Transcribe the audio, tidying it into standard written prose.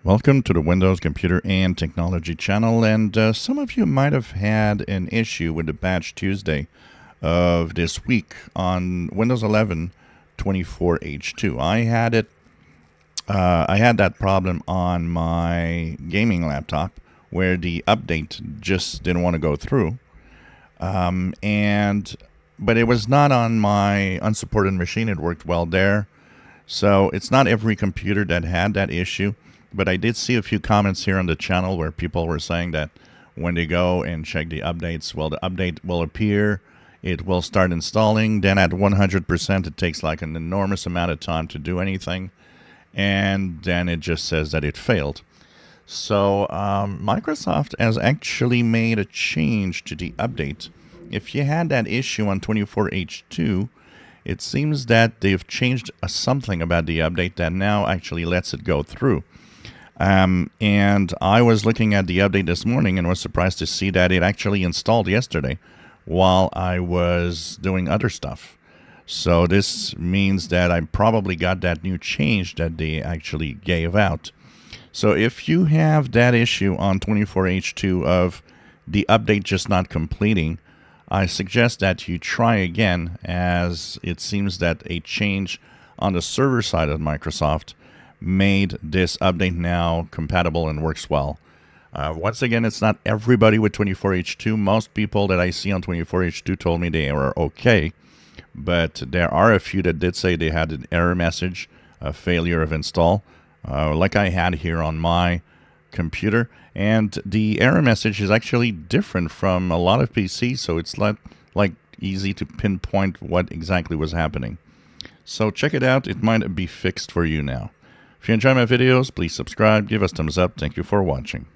Welcome to the Windows Computer and Technology channel, and some of you might have had an issue with the Patch Tuesday of this week on Windows 11 24H2. I had that problem on my gaming laptop where the update just didn't want to go through, but it was not on my unsupported machine. It worked well there, so it's not every computer that had that issue. But I did see a few comments here on the channel where people were saying that when they go and check the updates, well, the update will appear, it will start installing, then at 100% it takes like an enormous amount of time to do anything, and then it just says that it failed. So Microsoft has actually made a change to the update. If you had that issue on 24H2, it seems that they've changed something about the update that now actually lets it go through. And I was looking at the update this morning and was surprised to see that it actually installed yesterday while I was doing other stuff. So this means that I probably got that new change that they actually gave out. So if you have that issue on 24H2 of the update just not completing, I suggest that you try again, as it seems that a change on the server side of Microsoft made this update now compatible and works well. Once again, it's not everybody with 24H2. Most people that I see on 24H2 told me they were okay, but there are a few that did say they had an error message, a failure of install, like I had here on my computer. And the error message is actually different from a lot of PCs, so it's not like easy to pinpoint what exactly was happening. So check it out. It might be fixed for you now. If you enjoy my videos, please subscribe, give us thumbs up. Thank you for watching.